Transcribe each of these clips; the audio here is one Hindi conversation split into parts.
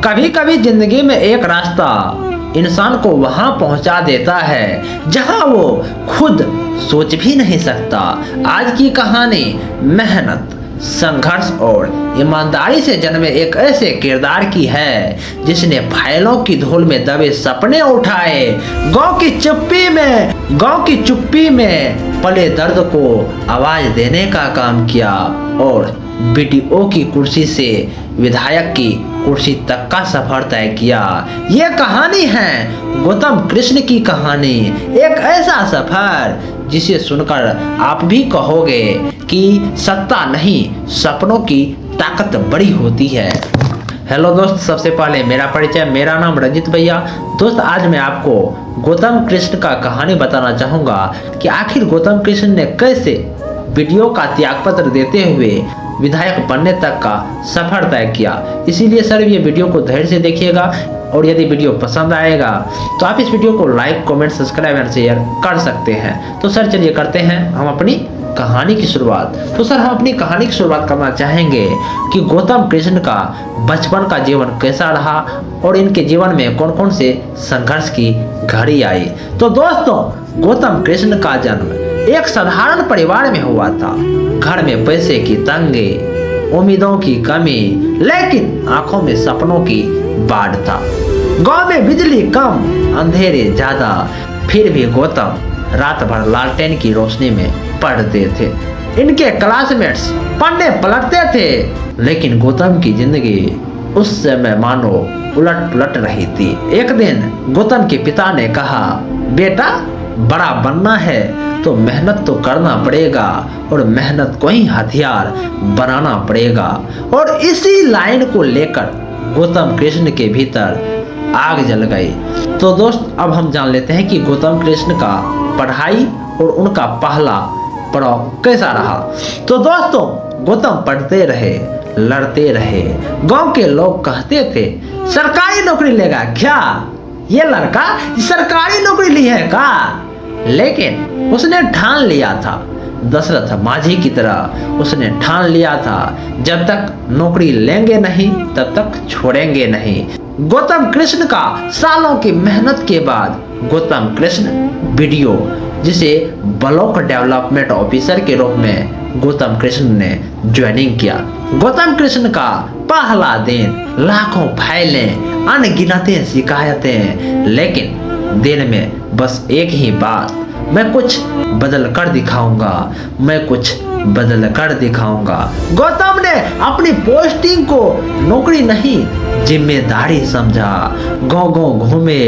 कभी कभी जिंदगी में एक रास्ता इंसान को वहां पहुंचा देता है जहां वो खुद सोच भी नहीं सकता। आज की कहानी मेहनत, संघर्ष और ईमानदारी से जन्मे एक ऐसे किरदार की है जिसने फाइलों की धूल में दबे सपने उठाए, गांव की चुप्पी में पले दर्द को आवाज देने का काम किया और बीडीओ की कुर्सी से विधायक की कुर्सी तक का सफर तय किया। ये कहानी है गौतम कृष्ण की कहानी, एक ऐसा सफर जिसे सुनकर आप भी कहोगे कि सत्ता नहीं, सपनों की ताकत बड़ी होती है। हेलो दोस्त, सबसे पहले मेरा परिचय, मेरा नाम रंजित भैया। दोस्त, आज मैं आपको गौतम कृष्ण का कहानी बताना चाहूंगा कि आखिर गौतम कृष्ण ने कैसे बीडीओ का त्यागपत्र देते हुए विधायक बनने तक का सफर तय किया। इसीलिए सर ये वीडियो को धैर्य से देखिएगा और यदि वीडियो पसंद आएगा तो आप इस वीडियो को like, comment, subscribe and share कर सकते हैं। तो सर चलिए करते हैं हम अपनी कहानी की शुरुआत। तो सर हम अपनी कहानी की शुरुआत करना चाहेंगे कि गौतम कृष्ण का बचपन का जीवन कैसा रहा और इनके जीवन में कौन कौन से संघर्ष की घड़ी आई। तो दोस्तों, गौतम कृष्ण का जन्म एक साधारण परिवार में हुआ था। घर में पैसे की तंगी, उम्मीदों की कमी, लेकिन आंखों में सपनों की बाढ़ था। गांव में बिजली कम, अंधेरे ज्यादा, फिर भी गौतम रात भर लालटेन की रोशनी में पढ़ते थे। इनके क्लासमेट्स पढ़ने पलटते थे, लेकिन गौतम की जिंदगी उस समय मानो उलट पुलट रही थी। एक दिन गौतम के पिता ने कहा, बेटा बड़ा बनना है तो मेहनत तो करना पड़ेगा और मेहनत को ही हथियार बनाना पड़ेगा। और इसी लाइन को लेकर गौतम कृष्ण के भीतर आग जल गई। तो दोस्त, अब हम जान लेते हैं कि गौतम कृष्ण का पढ़ाई और उनका पहला पड़ाव कैसा रहा। तो दोस्तों, गौतम पढ़ते रहे, लड़ते रहे। गांव के लोग कहते थे, सरकारी नौकरी लेगा क्या ये लड़का, सरकारी नौकरी ली है का। लेकिन उसने ठान लिया था, दशरथ माझी की तरह उसने ठान लिया था, जब तक नौकरी लेंगे नहीं तब तक छोड़ेंगे नहीं। गौतम कृष्ण का सालों की मेहनत के बाद गौतम कृष्ण बीडीओ, जिसे ब्लॉक डेवलपमेंट ऑफिसर के रूप में गौतम कृष्ण ने ज्वाइनिंग किया। गौतम कृष्ण का पहला दिन, लाखों फाइलें, अनगिनत शिकायतें, लेकिन दिल में बस एक ही बात, मैं कुछ बदल कर दिखाऊंगा, मैं कुछ बदल कर दिखाऊंगा। गौतम ने अपनी पोस्टिंग को नौकरी नहीं जिम्मेदारी समझा। गांव गांव घूमे,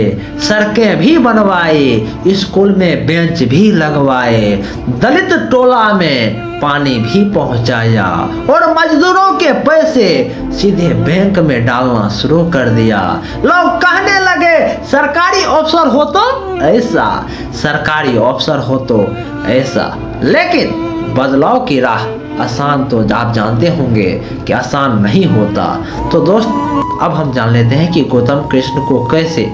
सड़कें भी बनवाए, स्कूल में बेंच भी लगवाए, दलित टोला में पानी भी पहुंचाया और मजदूरों के पैसे सीधे बैंक में डालना शुरू कर दिया। लोग कहने लगे, सरकारी अफसर हो तो ऐसा, सरकारी अफसर हो तो ऐसा। लेकिन बदलाव की राह आसान तो आप जानते होंगे कि आसान नहीं होता। तो दोस्त, अब हम जान लेते हैं कि गौतम कृष्ण को कैसे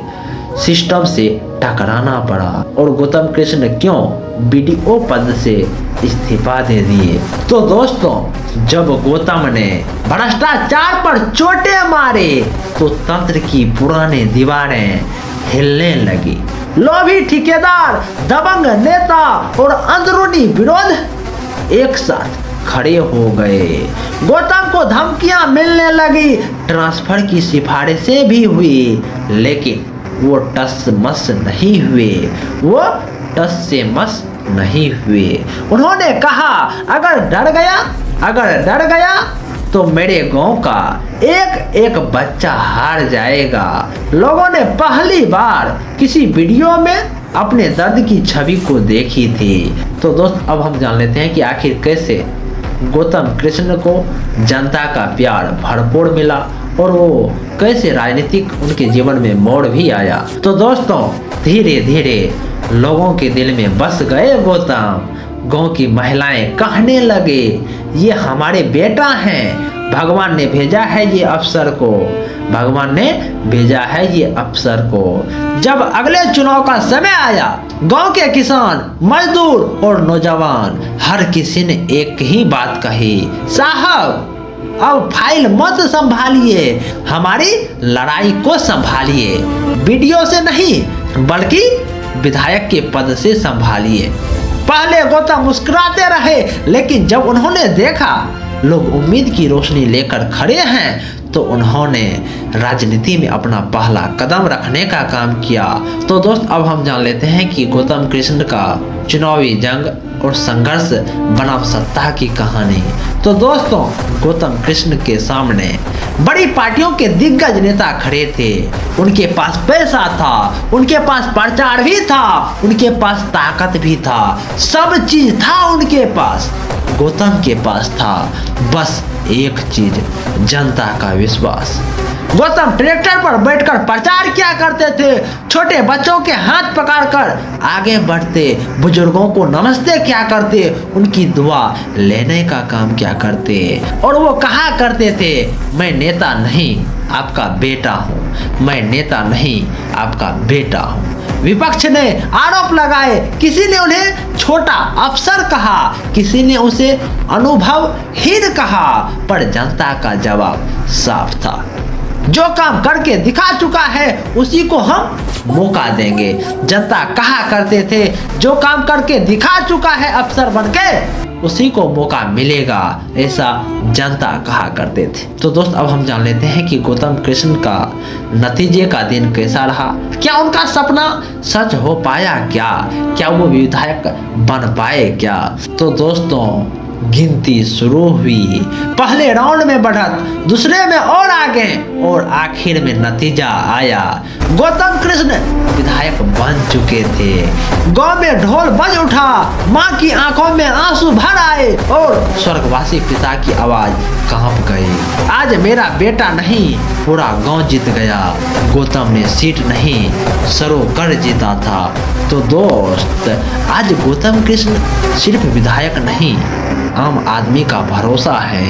सिस्टम से टकराना पड़ा और गौतम कृष्ण क्यों बीडीओ पद से इस्तीफा दे दिए। तो दोस्तों, जब गौतम ने भ्रष्टाचार पर चोटें मारे तो तंत्र की पुरानी दीवारें हिलने लगी। लोभी ठेकेदार, दबंग नेता और अंदरूनी विरोध एक साथ खड़े हो गए। गौतम को धमकियां मिलने लगी, ट्रांसफर की सिफारिशें भी हुई, लेकिन वो टस मस नहीं हुए, वो टस से मस नहीं हुए। उन्होंने कहा, अगर डर गया तो मेरे गांव का एक एक बच्चा हार जाएगा। लोगों ने पहली बार किसी वीडियो में अपने दर्द की छवि को देखी थी। तो दोस्त, अब हम जान लेते हैं कि आखिर कैसे गौतम कृष्ण को जनता का प्यार भरपूर मिला और वो कैसे राजनीतिक उनके जीवन में मोड़ भी आया। तो दोस्तों, धीरे धीरे लोगों के दिल में बस गए गौतम। गांव की महिलाएं कहने लगे, ये हमारे बेटा हैं, भगवान ने भेजा है ये अफसर को, भगवान ने भेजा है ये अफसर को। जब अगले चुनाव का समय आया, गांव के किसान, मजदूर और नौजवान हर किसी ने एक ही बात कही, साहब अब फाइल मत संभालिए, हमारी लड़ाई को संभालिए। वीडियो से नहीं बल्कि विधायक के पद से संभालिए। पहले गौतम मुस्कुराते रहे, लेकिन जब उन्होंने देखा लोग उम्मीद की रोशनी लेकर खड़े हैं तो उन्होंने राजनीति में अपना पहला कदम रखने का काम किया। तो दोस्त अब हम जान लेते हैं कि गौतम कृष्ण का चुनावी जंग और संघर्ष बनाम सत्ता की कहानी। तो दोस्तों गौतम कृष्ण के सामने बड़ी पार्टियों के दिग्गज नेता खड़े थे। उनके पास पैसा था, उनके पास प्रचार भी था, उनके पास ताकत भी था, सब चीज था उनके पास। गौतम के पास था बस एक चीज, जनता का विश्वास। गौतम ट्रैक्टर पर बैठकर प्रचार किया करते थे, छोटे बच्चों के हाथ पकड़कर आगे बढ़ते, बुजुर्गों को नमस्ते क्या करते, उनकी दुआ लेने का काम क्या करते। और वो कहा करते थे, मैं नेता नहीं आपका बेटा हूँ, मैं नेता नहीं आपका बेटा हूँ। विपक्ष ने आरोप लगाए, किसी ने उन्हें छोटा अफसर कहा, किसी ने उसे अनुभवहीन कहा, पर जनता का जवाब साफ था, जो काम करके दिखा चुका है उसी को हम मौका देंगे। जनता कहा करते थे, जो काम करके दिखा चुका है अफसर बनके उसी को मौका मिलेगा, ऐसा जनता कहा करते थे। तो दोस्त अब हम जान लेते हैं कि गौतम कृष्ण का नतीजे का दिन कैसा रहा। क्या उनका सपना सच हो पाया, क्या वो विधायक बन पाए क्या। तो दोस्तों गिनती शुरू हुई, पहले राउंड में बढ़त, दूसरे में और आगे, और आखिर में नतीजा आया। गौतम कृष्ण विधायक बन चुके थे। गांव में ढोल बज उठा, माँ की आंखों में आंसू भर आए और स्वर्गवासी पिता की आवाज कांप गई। आज मेरा बेटा नहीं पूरा गांव जीत गया, गौतम ने सीट नहीं सरोवर जीता था। तो दोस्त आज गौतम कृष्ण सिर्फ विधायक नहीं, आम आदमी का भरोसा है,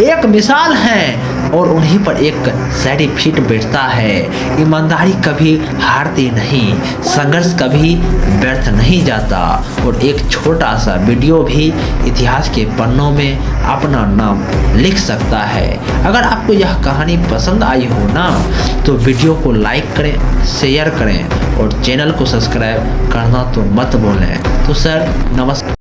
एक मिसाल है, और उन्हीं पर एक सर्टिफिकेट बैठता है। ईमानदारी कभी हारती नहीं, संघर्ष कभी व्यर्थ नहीं जाता, और एक छोटा सा वीडियो भी इतिहास के पन्नों में अपना नाम लिख सकता है। अगर आपको यह कहानी पसंद आई हो ना तो वीडियो को लाइक करें, शेयर करें और चैनल को सब्सक्राइब करना तो मत भूलें। तो सर नमस्कार।